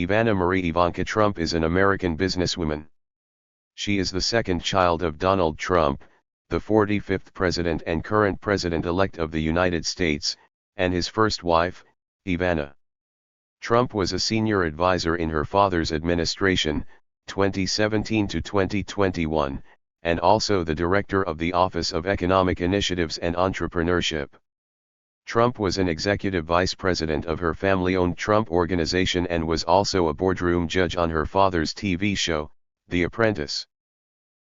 Ivana Marie Ivanka Trump is an American businesswoman. She is the second child of Donald Trump, the 45th president and current president-elect of the United States, and his first wife, Ivana. Trump was a senior advisor in her father's administration, 2017 to 2021, and also the director of the Office of Economic Initiatives and Entrepreneurship. Trump was an executive vice president of her family-owned Trump Organization and was also a boardroom judge on her father's TV show, The Apprentice.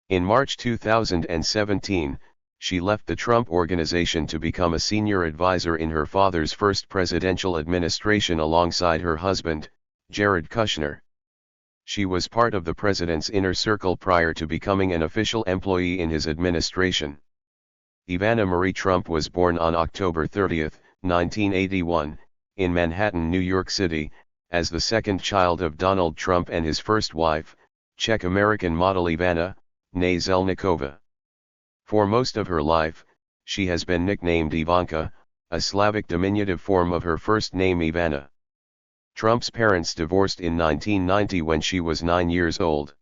In March 2017, she left the Trump Organization to become a senior advisor in her father's first presidential administration alongside her husband, Jared Kushner. She was part of the president's inner circle prior to becoming an official employee in his administration. Ivana Marie Trump was born on October 30, 1981, in Manhattan, New York City, as the second child of Donald Trump and his first wife, Czech-American model Ivana, née Zelníková. For most of her life, she has been nicknamed Ivanka, a Slavic diminutive form of her first name Ivana. Trump's parents divorced in 1990 when she was 9 years old.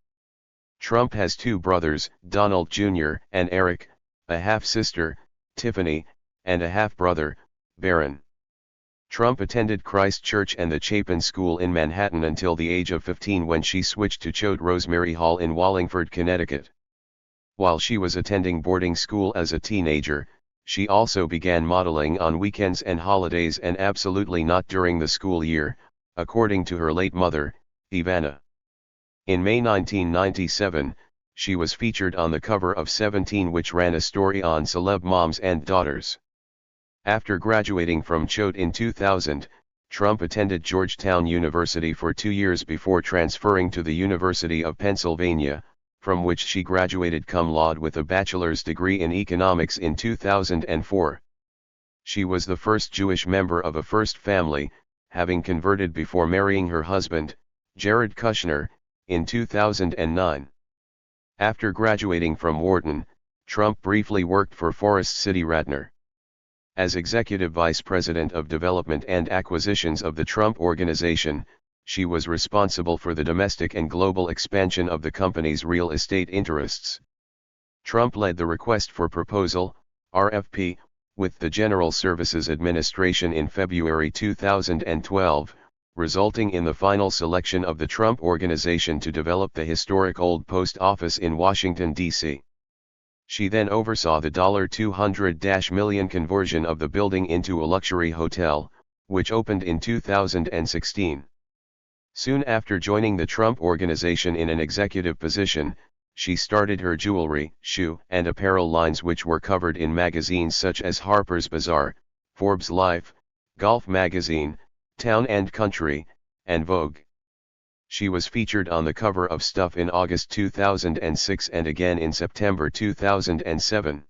Trump has two brothers, Donald Jr. and Eric, a half-sister, Tiffany, and a half-brother, Barron. Trump attended Christ Church and the Chapin School in Manhattan until the age of 15 when she switched to Choate Rosemary Hall in Wallingford, Connecticut. While she was attending boarding school as a teenager, she also began modeling on weekends and holidays and absolutely not during the school year, according to her late mother, Ivana. In May 1997, she was featured on the cover of 17, which ran a story on celeb moms and daughters. After graduating from Choate in 2000, Trump attended Georgetown University for 2 years before transferring to the University of Pennsylvania, from which she graduated cum laude with a bachelor's degree in economics in 2004. She was the first Jewish member of a first family, having converted before marrying her husband, Jared Kushner, in 2009. After graduating from Wharton, Trump briefly worked for Forest City Ratner. As executive vice president of development and acquisitions of the Trump Organization, she was responsible for the domestic and global expansion of the company's real estate interests. Trump led the request for proposal, RFP, with the General Services Administration in February 2012, resulting in the final selection of the Trump Organization to develop the historic Old Post Office in Washington, D.C. She then oversaw the $200 million conversion of the building into a luxury hotel, which opened in 2016. Soon after joining the Trump Organization in an executive position, she started her jewelry, shoe, and apparel lines, which were covered in magazines such as Harper's Bazaar, Forbes Life, Golf Magazine, Town and Country, and Vogue. She was featured on the cover of Stuff in August 2006 and again in September 2007.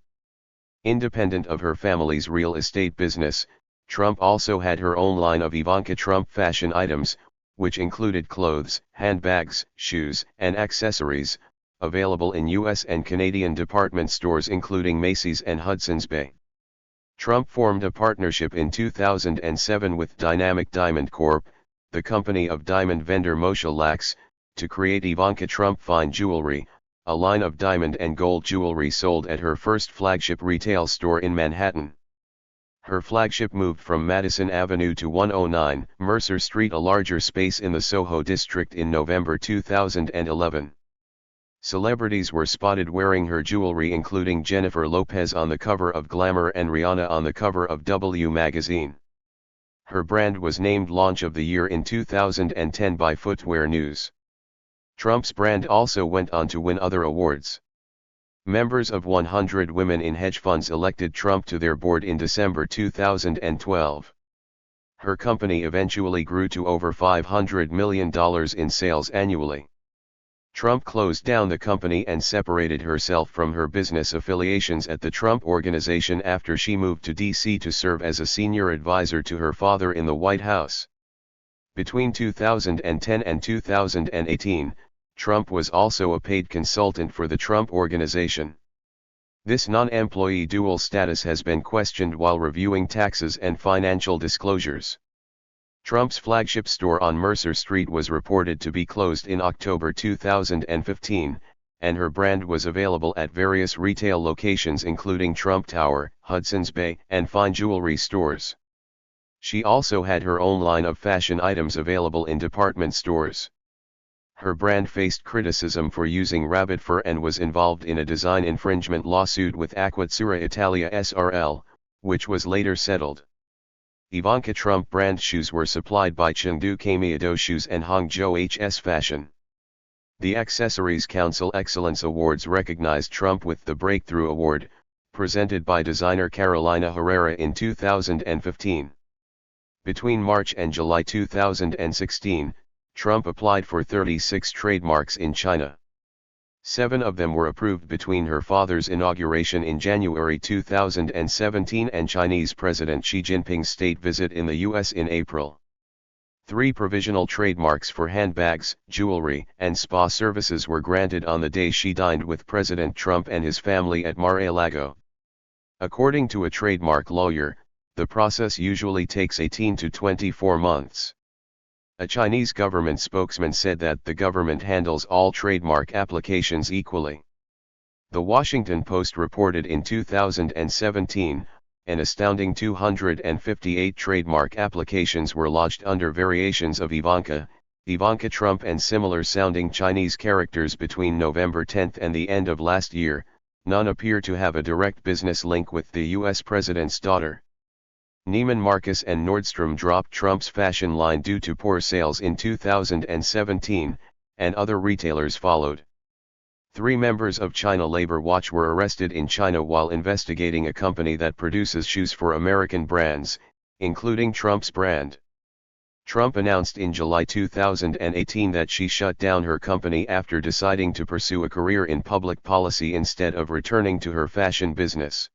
Independent of her family's real estate business, Trump also had her own line of Ivanka Trump fashion items, which included clothes, handbags, shoes, and accessories, available in U.S. and Canadian department stores including Macy's and Hudson's Bay. Trump formed a partnership in 2007 with Dynamic Diamond Corp., the company of diamond vendor Moshe Lax, to create Ivanka Trump Fine Jewelry, a line of diamond and gold jewelry sold at her first flagship retail store in Manhattan. Her flagship moved from Madison Avenue to 109 Mercer Street, a larger space in the Soho district, in November 2011. Celebrities were spotted wearing her jewelry, including Jennifer Lopez on the cover of Glamour and Rihanna on the cover of W magazine. Her brand was named Launch of the Year in 2010 by Footwear News. Trump's brand also went on to win other awards. Members of 100 Women in Hedge Funds elected Trump to their board in December 2012. Her company eventually grew to over $500 million in sales annually. Trump closed down the company and separated herself from her business affiliations at the Trump Organization after she moved to D.C. to serve as a senior advisor to her father in the White House. Between 2010 and 2018, Trump was also a paid consultant for the Trump Organization. This non-employee dual status has been questioned while reviewing taxes and financial disclosures. Trump's flagship store on Mercer Street was reported to be closed in October 2015, and her brand was available at various retail locations including Trump Tower, Hudson's Bay, and fine jewelry stores. She also had her own line of fashion items available in department stores. Her brand faced criticism for using rabbit fur and was involved in a design infringement lawsuit with Acquazzura Italia SRL, which was later settled. Ivanka Trump brand shoes were supplied by Chengdu Kamiado Shoes and Hangzhou HS Fashion. The Accessories Council Excellence Awards recognized Trump with the Breakthrough Award, presented by designer Carolina Herrera in 2015. Between March and July 2016, Trump applied for 36 trademarks in China. 7 of them were approved between her father's inauguration in January 2017 and Chinese President Xi Jinping's state visit in the U.S. in April. 3 provisional trademarks for handbags, jewelry, and spa services were granted on the day she dined with President Trump and his family at Mar-a-Lago. According to a trademark lawyer, the process usually takes 18 to 24 months. A Chinese government spokesman said that the government handles all trademark applications equally. The Washington Post reported in 2017, an astounding 258 trademark applications were lodged under variations of Ivanka Trump and similar sounding Chinese characters between November 10 and the end of last year. None appear to have a direct business link with the U.S. president's daughter. Neiman Marcus and Nordstrom dropped Trump's fashion line due to poor sales in 2017, and other retailers followed. 3 members of China Labor Watch were arrested in China while investigating a company that produces shoes for American brands, including Trump's brand. Trump announced in July 2018 that she shut down her company after deciding to pursue a career in public policy instead of returning to her fashion business.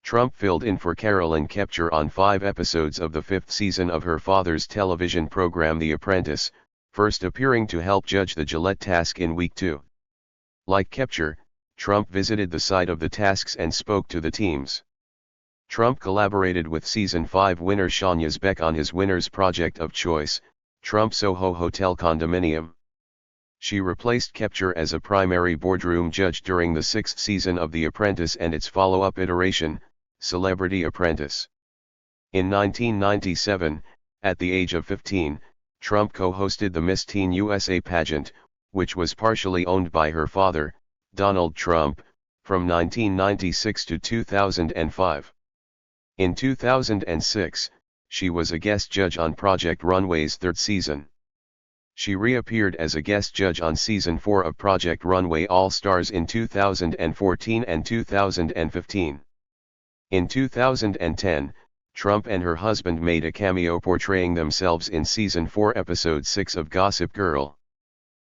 Trump filled in for Carolyn Kepcher on 5 episodes of the 5th season of her father's television program The Apprentice, first appearing to help judge the Gillette task in week 2. Like Kepcher, Trump visited the site of the tasks and spoke to the teams. Trump collaborated with season 5 winner Sean Yazbek on his winner's project of choice, Trump Soho Hotel Condominium. She replaced Kepcher as a primary boardroom judge during the 6th season of The Apprentice and its follow-up iteration, Celebrity Apprentice. In 1997, at the age of 15, Trump co-hosted the Miss Teen USA pageant, which was partially owned by her father, Donald Trump, from 1996 to 2005. In 2006, she was a guest judge on Project Runway's 3rd season. She reappeared as a guest judge on Season 4 of Project Runway All-Stars in 2014 and 2015. In 2010, Trump and her husband made a cameo portraying themselves in Season 4 Episode 6 of Gossip Girl.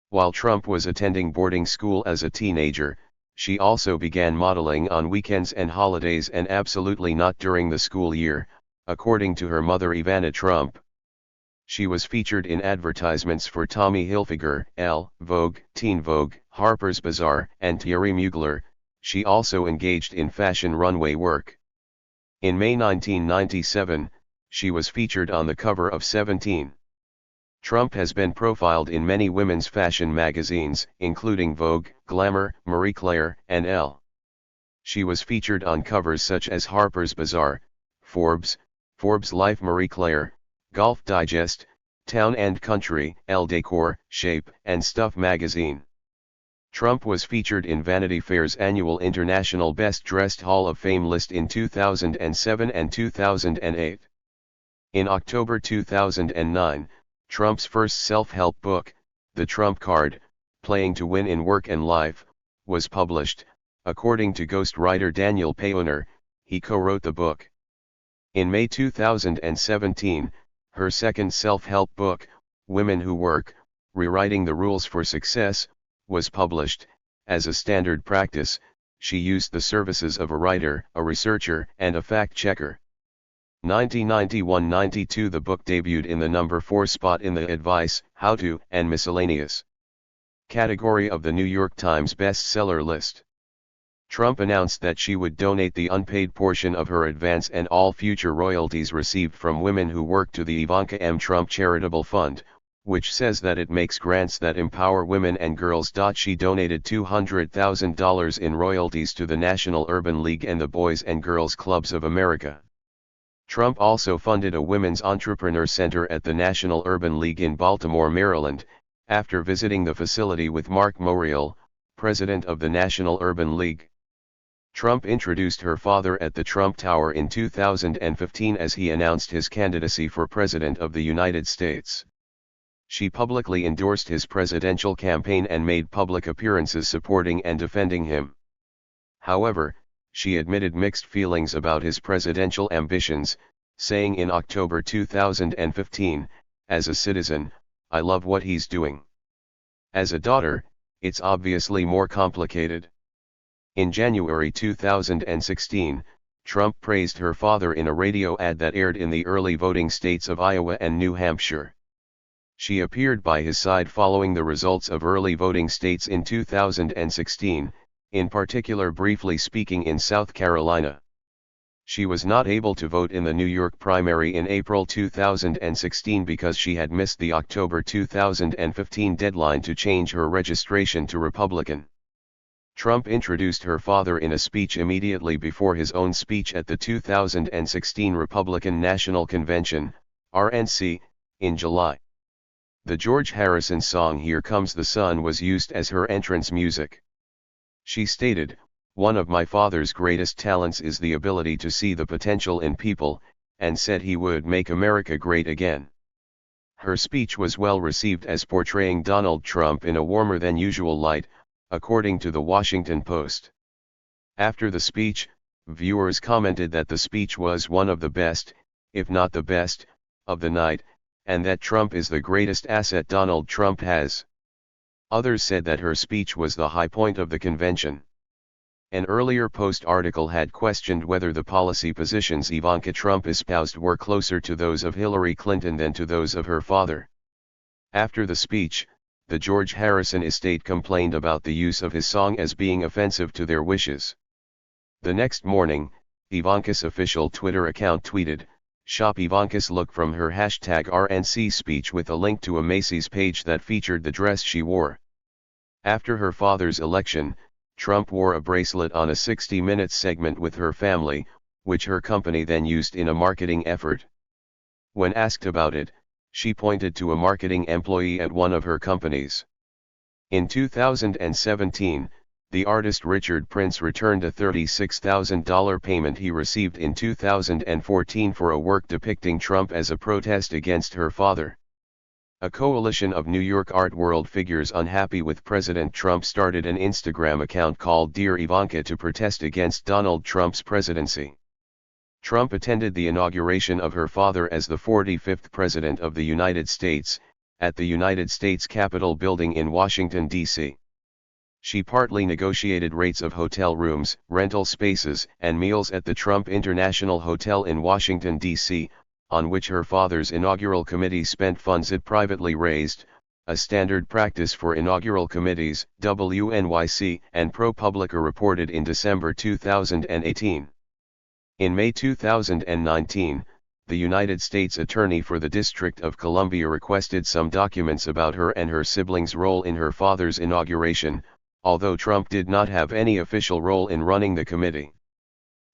While Trump was attending boarding school as a teenager, she also began modeling on weekends and holidays and absolutely not during the school year, according to her mother Ivana Trump. She was featured in advertisements for Tommy Hilfiger, Elle, Vogue, Teen Vogue, Harper's Bazaar, and Thierry Mugler. She also engaged in fashion runway work. In May 1997, she was featured on the cover of 17. Trump has been profiled in many women's fashion magazines, including Vogue, Glamour, Marie Claire, and Elle. She was featured on covers such as Harper's Bazaar, Forbes, Forbes Life, Marie Claire, Golf Digest, Town and Country, Elle Decor, Shape, and Stuff magazine. Trump was featured in Vanity Fair's annual International Best Dressed Hall of Fame list in 2007 and 2008. In October 2009, Trump's first self-help book, The Trump Card, Playing to Win in Work and Life, was published. According to ghostwriter Daniel Payoner, he co-wrote the book. In May 2017, her second self-help book, Women Who Work, Rewriting the Rules for Success, was published. As a standard practice, she used the services of a writer, a researcher, and a fact-checker. 1991-92 The book debuted in the number 4 spot in the Advice, How To, and Miscellaneous category of the New York Times bestseller list. Trump announced that she would donate the unpaid portion of her advance and all future royalties received from women who work to the Ivanka M. Trump Charitable Fund, which says that it makes grants that empower women and girls. She donated $200,000 in royalties to the National Urban League and the Boys and Girls Clubs of America. Trump also funded a women's entrepreneur center at the National Urban League in Baltimore, Maryland, after visiting the facility with Mark Morial, president of the National Urban League. Trump introduced her father at the Trump Tower in 2015 as he announced his candidacy for President of the United States. She publicly endorsed his presidential campaign and made public appearances supporting and defending him. However, she admitted mixed feelings about his presidential ambitions, saying in October 2015, "As a citizen, I love what he's doing. As a daughter, it's obviously more complicated." In January 2016, Trump praised her father in a radio ad that aired in the early voting states of Iowa and New Hampshire. She appeared by his side following the results of early voting states in 2016, in particular briefly speaking in South Carolina. She was not able to vote in the New York primary in April 2016 because she had missed the October 2015 deadline to change her registration to Republican. Trump introduced her father in a speech immediately before his own speech at the 2016 Republican National Convention, RNC, in July. The George Harrison song "Here Comes the Sun" was used as her entrance music. She stated, "One of my father's greatest talents is the ability to see the potential in people," and said he would make America great again. Her speech was well received as portraying Donald Trump in a warmer than usual light, according to the Washington Post. After the speech, viewers commented that the speech was one of the best, if not the best, of the night, and that Trump is the greatest asset Donald Trump has. Others said that her speech was the high point of the convention. An earlier Post article had questioned whether the policy positions Ivanka Trump espoused were closer to those of Hillary Clinton than to those of her father. After the speech, the George Harrison estate complained about the use of his song as being offensive to their wishes. The next morning, Ivanka's official Twitter account tweeted, "Shop Ivanka's look" from her #RNC speech with a link to a Macy's page that featured the dress she wore. After her father's election, Trump wore a bracelet on a 60 Minutes segment with her family, which her company then used in a marketing effort. When asked about it, she pointed to a marketing employee at one of her companies. In 2017, the artist Richard Prince returned a $36,000 payment he received in 2014 for a work depicting Trump as a protest against her father. A coalition of New York art world figures unhappy with President Trump started an Instagram account called Dear Ivanka to protest against Donald Trump's presidency. Trump attended the inauguration of her father as the 45th President of the United States, at the United States Capitol building in Washington, D.C. She partly negotiated rates of hotel rooms, rental spaces, and meals at the Trump International Hotel in Washington, D.C., on which her father's inaugural committee spent funds it privately raised, a standard practice for inaugural committees, WNYC and ProPublica reported in December 2018. In May 2019, the United States Attorney for the District of Columbia requested some documents about her and her siblings' role in her father's inauguration, although Trump did not have any official role in running the committee.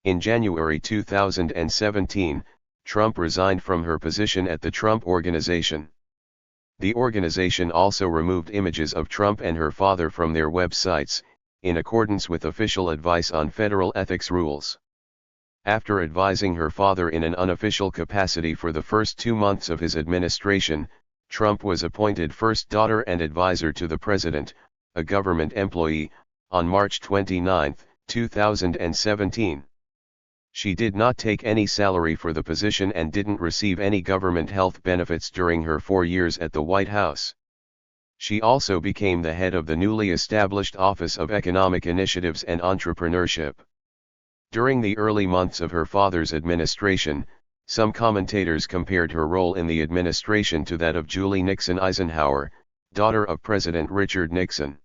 In January 2017, Trump resigned from her position at the Trump Organization. The organization also removed images of Trump and her father from their websites, in accordance with official advice on federal ethics rules. After advising her father in an unofficial capacity for the first 2 months of his administration, Trump was appointed first daughter and advisor to the president, a government employee, on March 29, 2017. She did not take any salary for the position and didn't receive any government health benefits during her 4 years at the White House. She also became the head of the newly established Office of Economic Initiatives and Entrepreneurship. During the early months of her father's administration, some commentators compared her role in the administration to that of Julie Nixon Eisenhower, daughter of President Richard Nixon.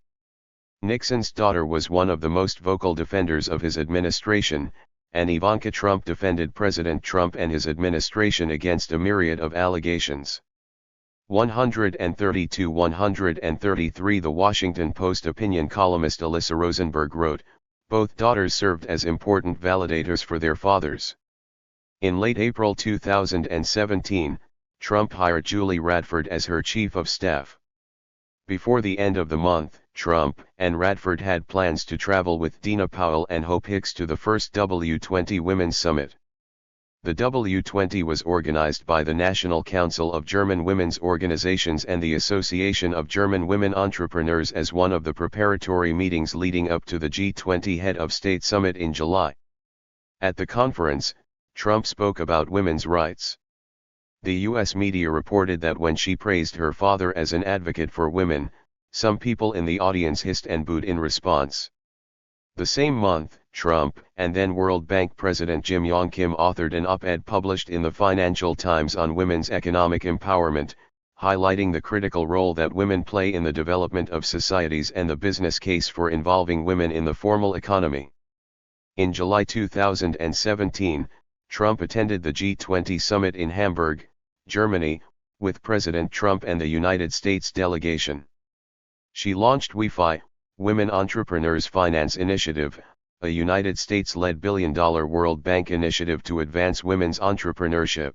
Nixon's daughter was one of the most vocal defenders of his administration, and Ivanka Trump defended President Trump and his administration against a myriad of allegations. 132-133 The Washington Post opinion columnist Alyssa Rosenberg wrote, both daughters served as important validators for their fathers. In late April 2017, Trump hired Julie Radford as her chief of staff. Before the end of the month, Trump and Radford had plans to travel with Dina Powell and Hope Hicks to the first W20 Women's Summit. The W20 was organized by the National Council of German Women's Organizations and the Association of German Women Entrepreneurs as one of the preparatory meetings leading up to the G20 Head of State Summit in July. At the conference, Trump spoke about women's rights. The U.S. media reported that when she praised her father as an advocate for women, some people in the audience hissed and booed in response. The same month, Trump and then World Bank President Jim Yong Kim authored an op-ed published in the Financial Times on women's economic empowerment, highlighting the critical role that women play in the development of societies and the business case for involving women in the formal economy. In July 2017, Trump attended the G20 summit in Hamburg, Germany, with President Trump and the United States delegation. She launched WeFi, Women Entrepreneurs Finance Initiative, a United States-led billion-dollar World Bank initiative to advance women's entrepreneurship.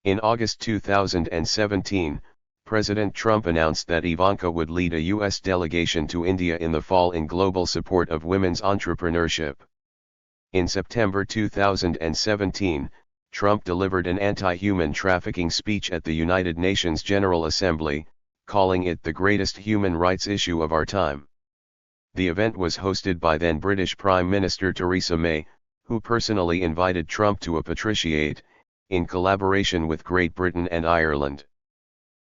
In August 2017, President Trump announced that Ivanka would lead a U.S. delegation to India in the fall in global support of women's entrepreneurship. In September 2017, Trump delivered an anti-human trafficking speech at the United Nations General Assembly, calling it the greatest human rights issue of our time. The event was hosted by then British Prime Minister Theresa May, who personally invited Trump to a patriciate, in collaboration with Great Britain and Ireland.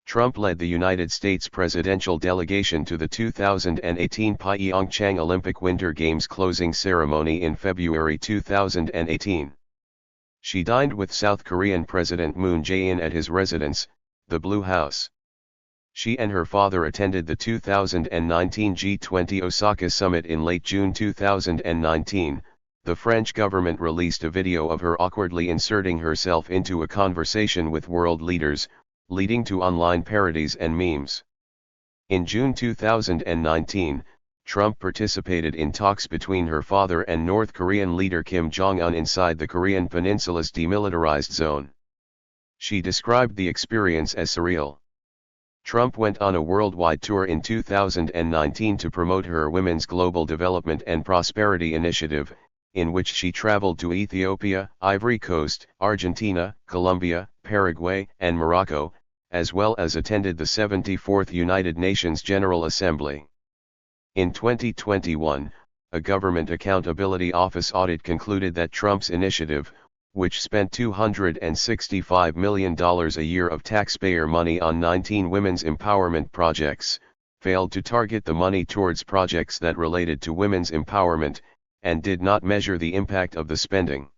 Trump led the United States presidential delegation to the 2018 Pyeongchang Olympic Winter Games closing ceremony in February 2018. She dined with South Korean President Moon Jae-in at his residence, the Blue House. She and her father attended the 2019 G20 Osaka summit in late June 2019. The French government released a video of her awkwardly inserting herself into a conversation with world leaders, leading to online parodies and memes. In June 2019, Trump participated in talks between her father and North Korean leader Kim Jong-un inside the Korean Peninsula's demilitarized zone. She described the experience as surreal. Trump went on a worldwide tour in 2019 to promote her Women's Global Development and Prosperity Initiative, in which she traveled to Ethiopia, Ivory Coast, Argentina, Colombia, Paraguay, and Morocco, as well as attended the 74th United Nations General Assembly. In 2021, a Government Accountability Office audit concluded that Trump's initiative, which spent $265 million a year of taxpayer money on 19 women's empowerment projects, failed to target the money towards projects that related to women's empowerment, and did not measure the impact of the spending.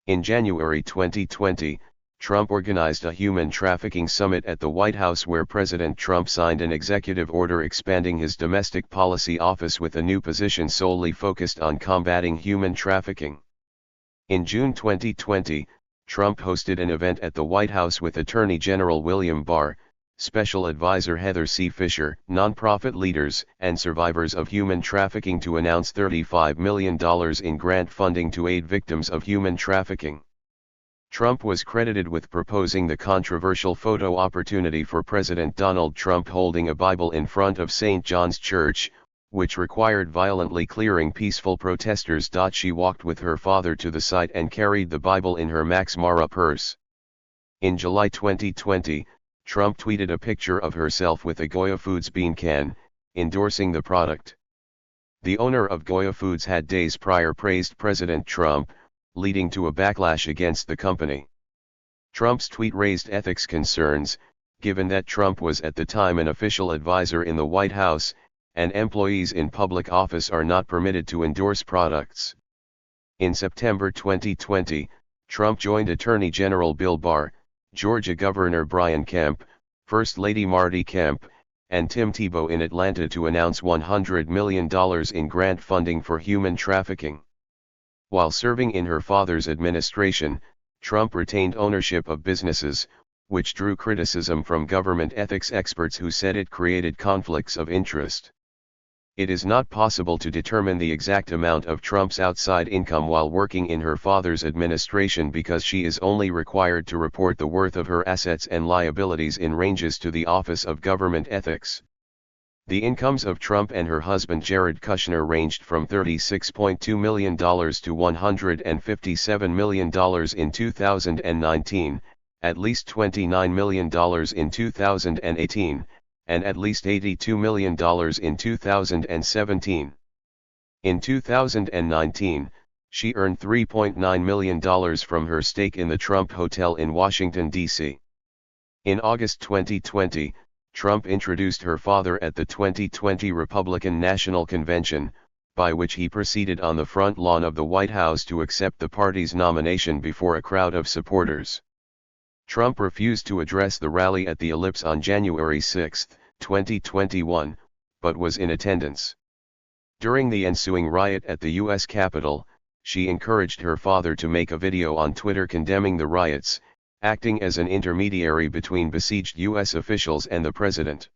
In January 2020, Trump organized a human trafficking summit at the White House where President Trump signed an executive order expanding his domestic policy office with a new position solely focused on combating human trafficking. In June 2020, Trump hosted an event at the White House with Attorney General William Barr, Special Advisor Heather C. Fisher, nonprofit leaders and survivors of human trafficking to announce $35 million in grant funding to aid victims of human trafficking. Trump was credited with proposing the controversial photo opportunity for President Donald Trump holding a Bible in front of St. John's Church, which required violently clearing peaceful protesters. She walked with her father to the site and carried the Bible in her Max Mara purse. In July 2020, Trump tweeted a picture of herself with a Goya Foods bean can, endorsing the product. The owner of Goya Foods had days prior praised President Trump, leading to a backlash against the company. Trump's tweet raised ethics concerns, given that Trump was at the time an official advisor in the White House, and employees in public office are not permitted to endorse products. In September 2020, Trump joined Attorney General Bill Barr, Georgia Governor Brian Kemp, First Lady Marty Kemp, and Tim Tebow in Atlanta to announce $100 million in grant funding for human trafficking. While serving in her father's administration, Trump retained ownership of businesses, which drew criticism from government ethics experts who said it created conflicts of interest. It is not possible to determine the exact amount of Trump's outside income while working in her father's administration because she is only required to report the worth of her assets and liabilities in ranges to the Office of Government Ethics. The incomes of Trump and her husband Jared Kushner ranged from $36.2 million to $157 million in 2019, at least $29 million in 2018, and at least $82 million in 2017. In 2019, she earned $3.9 million from her stake in the Trump Hotel in Washington, D.C. In August 2020, Trump introduced her father at the 2020 Republican National Convention, by which he proceeded on the front lawn of the White House to accept the party's nomination before a crowd of supporters. Trump refused to address the rally at the Ellipse on January 6, 2021, but was in attendance. During the ensuing riot at the U.S. Capitol, she encouraged her father to make a video on Twitter condemning the riots, acting as an intermediary between besieged U.S. officials and the president.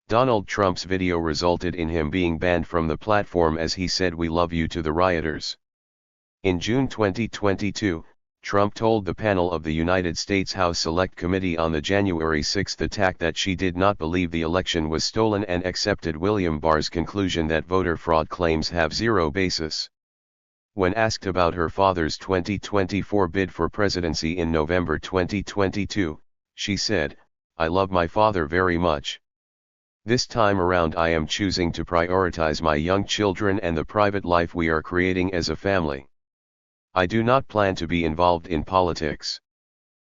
Donald Trump's video resulted in him being banned from the platform as he said "We love you" to the rioters. In June 2022, Trump told the panel of the United States House Select Committee on the January 6 attack that she did not believe the election was stolen and accepted William Barr's conclusion that voter fraud claims have zero basis. When asked about her father's 2024 bid for presidency in November 2022, she said, "I love my father very much. This time around I am choosing to prioritize my young children and the private life we are creating as a family. I do not plan to be involved in politics.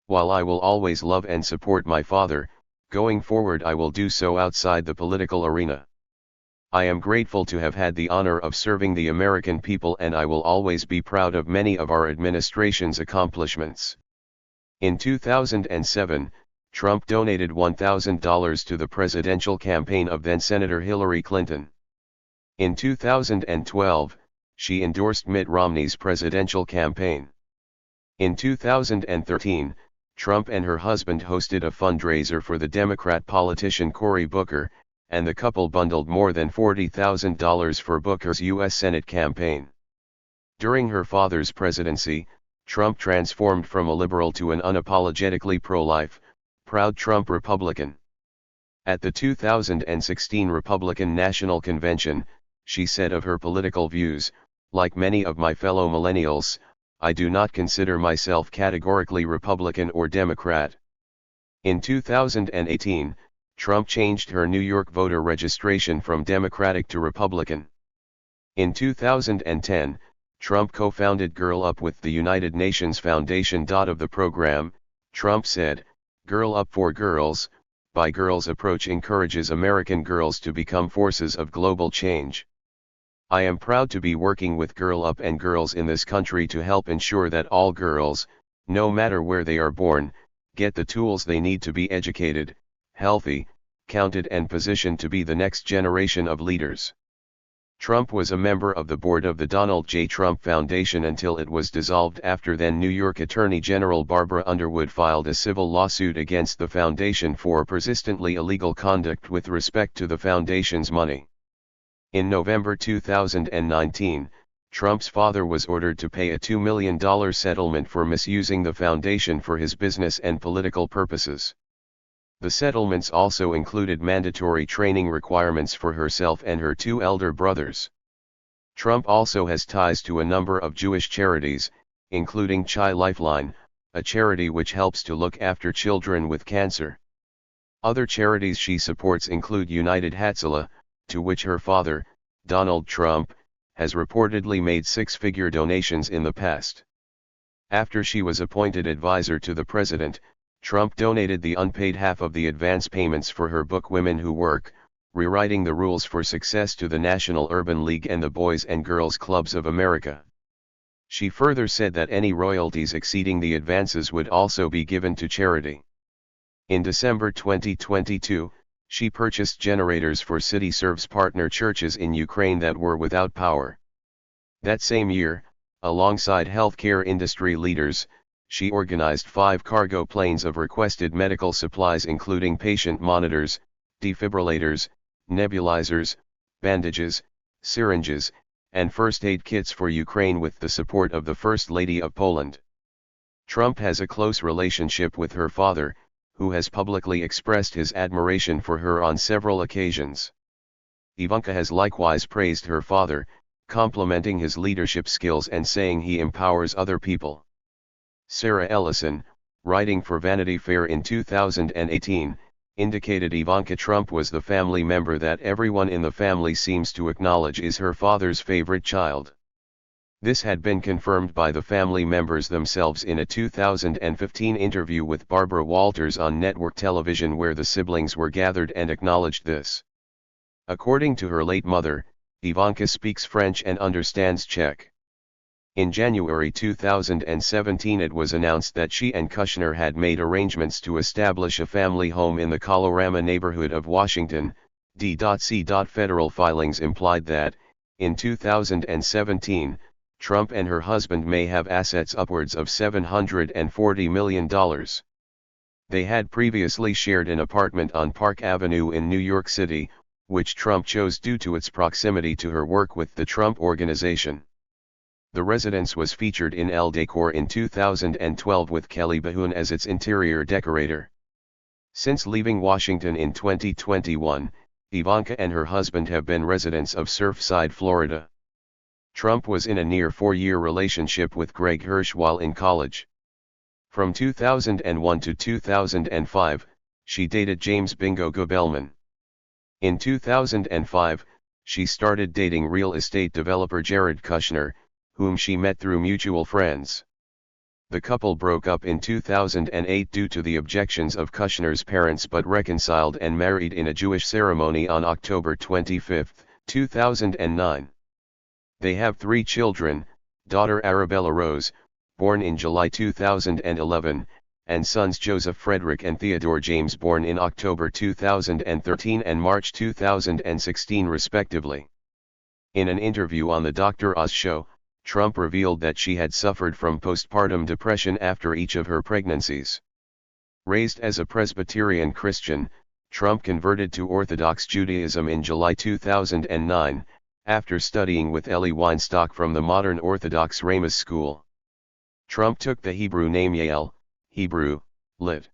While I will always love and support my father, going forward I will do so outside the political arena. I am grateful to have had the honor of serving the American people and I will always be proud of many of our administration's accomplishments." In 2007, Trump donated $1,000 to the presidential campaign of then-Senator Hillary Clinton. In 2012, she endorsed Mitt Romney's presidential campaign. In 2013, Trump and her husband hosted a fundraiser for the Democrat politician Cory Booker, and the couple bundled more than $40,000 for Booker's U.S. Senate campaign. During her father's presidency, Trump transformed from a liberal to an unapologetically pro-life, proud Trump Republican. At the 2016 Republican National Convention, she said of her political views, "Like many of my fellow millennials, I do not consider myself categorically Republican or Democrat." In 2018, Trump changed her New York voter registration from Democratic to Republican. In 2010, Trump co-founded Girl Up with the United Nations Foundation. Of the program, Trump said, "Girl Up for Girls, by Girls approach encourages American girls to become forces of global change. I am proud to be working with Girl Up and girls in this country to help ensure that all girls, no matter where they are born, get the tools they need to be educated, healthy, counted and positioned to be the next generation of leaders." Trump was a member of the board of the Donald J. Trump Foundation until it was dissolved after then New York Attorney General Barbara Underwood filed a civil lawsuit against the foundation for persistently illegal conduct with respect to the foundation's money. In November 2019, Trump's father was ordered to pay a $2 million settlement for misusing the foundation for his business and political purposes. The settlements also included mandatory training requirements for herself and her two elder brothers. Trump also has ties to a number of Jewish charities, including Chi Lifeline, a charity which helps to look after children with cancer. Other charities she supports include United Hatzalah, to which her father, Donald Trump, has reportedly made six-figure donations in the past. After she was appointed advisor to the president, Trump donated the unpaid half of the advance payments for her book Women Who Work, Rewriting the Rules for Success to the National Urban League and the Boys and Girls Clubs of America. She further said that any royalties exceeding the advances would also be given to charity. In December 2022, She purchased generators for city serves partner churches in Ukraine that were without power. That same year, alongside healthcare industry leaders, she organized 5 cargo planes of requested medical supplies including patient monitors, defibrillators, nebulizers, bandages, syringes, and first aid kits for Ukraine with the support of the First Lady of Poland. Trump has a close relationship with her father, who has publicly expressed his admiration for her on several occasions. Ivanka has likewise praised her father, complimenting his leadership skills and saying he empowers other people. Sarah Ellison, writing for Vanity Fair in 2018, indicated Ivanka Trump was the family member that everyone in the family seems to acknowledge is her father's favorite child. This had been confirmed by the family members themselves in a 2015 interview with Barbara Walters on network television where the siblings were gathered and acknowledged this. According to her late mother, Ivanka speaks French and understands Czech. In January 2017 it was announced that she and Kushner had made arrangements to establish a family home in the Colorama neighborhood of Washington, D.C. Federal filings implied that, in 2017, Trump and her husband may have assets upwards of $740 million. They had previously shared an apartment on Park Avenue in New York City, which Trump chose due to its proximity to her work with the Trump Organization. The residence was featured in Elle Decor in 2012 with Kelly Bahun as its interior decorator. Since leaving Washington in 2021, Ivanka and her husband have been residents of Surfside, Florida. Trump was in a near 4-year relationship with Greg Hirsch while in college. From 2001 to 2005, she dated James Bingo Gobelman. In 2005, she started dating real estate developer Jared Kushner, whom she met through mutual friends. The couple broke up in 2008 due to the objections of Kushner's parents but reconciled and married in a Jewish ceremony on October 25, 2009. They have 3 children, daughter Arabella Rose, born in July 2011, and sons Joseph Frederick and Theodore James born in October 2013 and March 2016 respectively. In an interview on the Dr. Oz show, Trump revealed that she had suffered from postpartum depression after each of her pregnancies. Raised as a Presbyterian Christian, Trump converted to Orthodox Judaism in July 2009, after studying with Elie Weinstock from the Modern Orthodox Ramus School. Trump took the Hebrew name Yael, Hebrew, lit.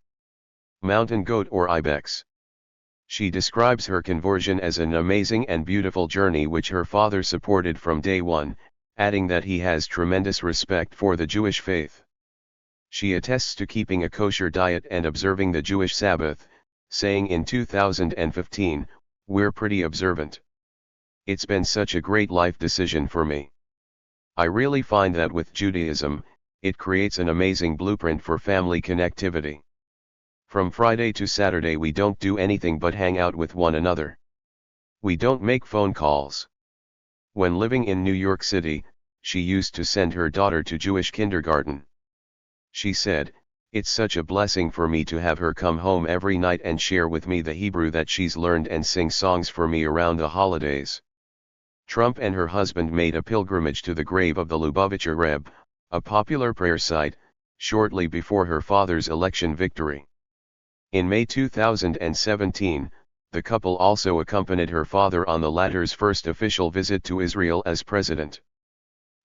Mountain goat or ibex. She describes her conversion as an amazing and beautiful journey which her father supported from day one, adding that he has tremendous respect for the Jewish faith. She attests to keeping a kosher diet and observing the Jewish Sabbath, saying in 2015, "We're pretty observant. It's been such a great life decision for me. I really find that with Judaism, it creates an amazing blueprint for family connectivity. From Friday to Saturday we don't do anything but hang out with one another. We don't make phone calls." When living in New York City, she used to send her daughter to Jewish kindergarten. She said, "It's such a blessing for me to have her come home every night and share with me the Hebrew that she's learned and sing songs for me around the holidays." Trump and her husband made a pilgrimage to the grave of the Lubavitcher Rebbe, a popular prayer site, shortly before her father's election victory. In May 2017, the couple also accompanied her father on the latter's first official visit to Israel as president.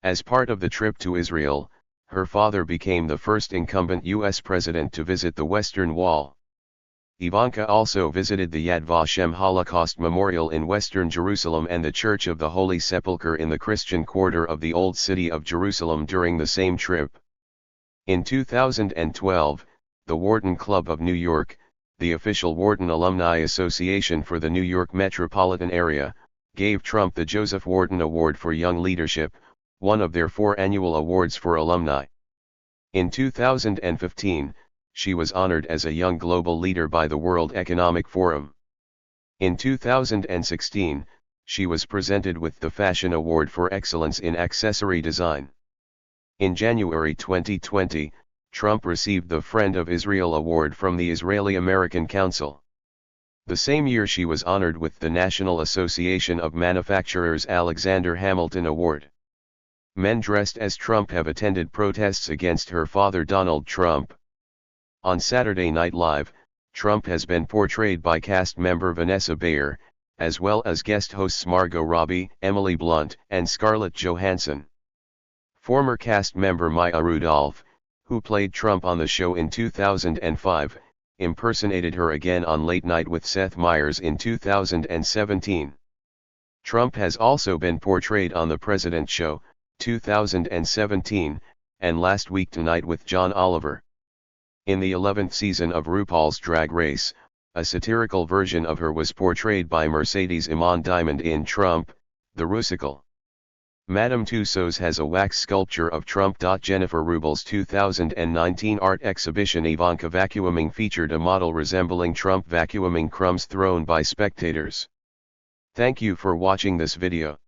As part of the trip to Israel, her father became the first incumbent U.S. president to visit the Western Wall. Ivanka also visited the Yad Vashem Holocaust Memorial in Western Jerusalem and the Church of the Holy Sepulchre in the Christian quarter of the Old City of Jerusalem during the same trip. In 2012, the Wharton Club of New York, the official Wharton Alumni Association for the New York metropolitan area, gave Trump the Joseph Wharton Award for Young Leadership, one of their 4 annual awards for alumni. In 2015, she was honored as a young global leader by the World Economic Forum. In 2016, she was presented with the Fashion Award for Excellence in Accessory Design. In January 2020, Trump received the Friend of Israel Award from the Israeli American Council. The same year she was honored with the National Association of Manufacturers Alexander Hamilton Award. Men dressed as Trump have attended protests against her father Donald Trump. On Saturday Night Live, Trump has been portrayed by cast member Vanessa Bayer, as well as guest hosts Margot Robbie, Emily Blunt, and Scarlett Johansson. Former cast member Maya Rudolph, who played Trump on the show in 2005, impersonated her again on Late Night with Seth Meyers in 2017. Trump has also been portrayed on The President Show, 2017, and Last Week Tonight with John Oliver. In the 11th season of RuPaul's Drag Race, a satirical version of her was portrayed by Mercedes Iman Diamond in Trump, the Rusical. Madame Tussauds has a wax sculpture of Trump. Jennifer Rubel's 2019 art exhibition Ivanka Vacuuming featured a model resembling Trump vacuuming crumbs thrown by spectators. Thank you for watching this video.